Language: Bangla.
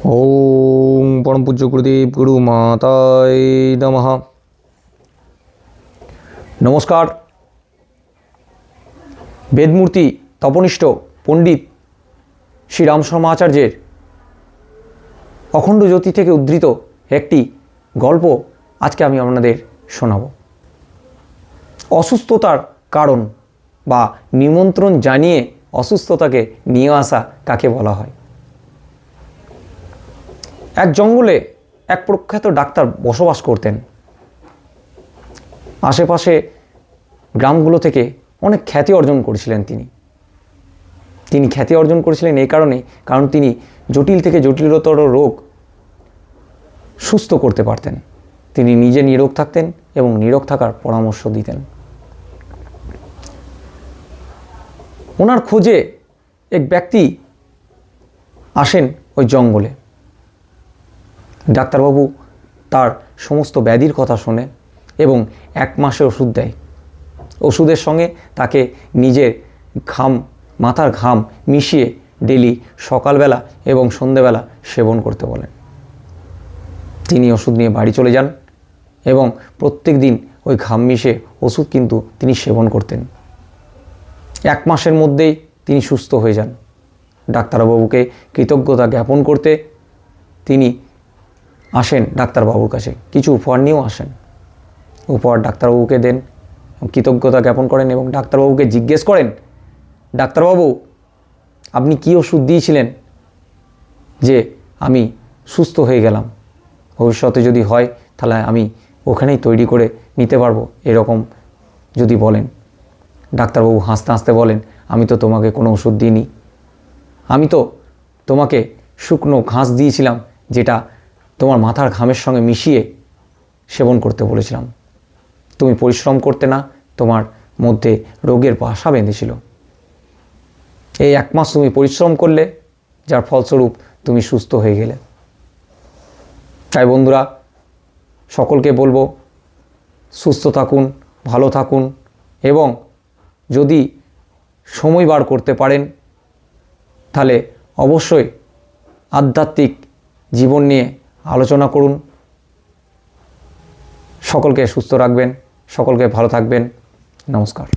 ওম পরম পূজ্য গুরুদেব গুরু মাতায় নমঃ। নমস্কার। বেদমূর্তি তপনিষ্ঠ পণ্ডিত শ্রী রামশর্মা আচার্যের অখণ্ড জ্যোতি থেকে উদ্ধৃত একটি গল্প আজকে আমি আপনাদের শোনাব। অসুস্থতার কারণ বা নিমন্ত্রণ জানিয়ে অসুস্থতাকে নিয়ে আসা কাকে বলা হয়? এক জঙ্গলে এক প্রখ্যাত ডাক্তার বসবাস করতেন। আশেপাশে গ্রামগুলো থেকে অনেক খ্যাতি অর্জন করেছিলেন তিনি খ্যাতি অর্জন করেছিলেন এই কারণ তিনি জটিল থেকে জটিলতর রোগ সুস্থ করতে পারতেন। তিনি নিজে নিরোগ থাকতেন এবং নিরোগ থাকার পরামর্শ দিতেন। ওনার খোঁজে এক ব্যক্তি আসেন ওই জঙ্গলে। ডাক্তারবাবু তার সমস্ত ব্যাধির কথা শোনে এবং 1 মাসে ওষুধ দেয়। ওষুধের সঙ্গে তাকে নিজের মাথার ঘাম মিশিয়ে ডেলি সকালবেলা এবং সন্ধেবেলা সেবন করতে বলেন। তিনি ওষুধ নিয়ে বাড়ি চলে যান এবং প্রত্যেক দিন ওই ঘাম মিশে ওষুধ কিন্তু তিনি সেবন করতেন। 1 মাসের মধ্যেই তিনি সুস্থ হয়ে যান। ডাক্তারবাবুকে কৃতজ্ঞতা জ্ঞাপন করতে তিনি আসেন ডাক্তারবাবুর কাছে, কিছু উপহার নিয়েও আসেন। উপহার ডাক্তারবাবুকে দেন, কৃতজ্ঞতা জ্ঞাপন করেন এবং ডাক্তারবাবুকে জিজ্ঞেস করেন, ডাক্তারবাবু আপনি কী ওষুধ দিয়েছিলেন যে আমি সুস্থ হয়ে গেলাম? ভবিষ্যতে যদি হয় তাহলে আমি ওখানেই তৈরি করে নিতে পারবো, এরকম যদি বলেন। ডাক্তারবাবু হাসতে হাসতে বলেন, আমি তো তোমাকে কোনো ওষুধ দিইনি, আমি তো তোমাকে শুকনো ঘাস দিয়েছিলাম যেটা তোমার মাথার ঘামের সঙ্গে মিশিয়ে সেবন করতে বলেছিলাম। তুমি পরিশ্রম করতে না, তোমার মধ্যে রোগের বাসা বেঁধেছিল। এই 1 মাস তুমি পরিশ্রম করলে, যার ফলস্বরূপ তুমি সুস্থ হয়ে গেলে। তাই বন্ধুরা, সকলকে বলবো সুস্থ থাকুন, ভালো থাকুন এবং যদি সময় বার করতে পারেন তাহলে অবশ্যই আধ্যাত্মিক জীবন নিয়ে আলোচনা করুন। সকলকে সুস্থ রাখবেন, সকলকে ভালো থাকবেন। নমস্কার।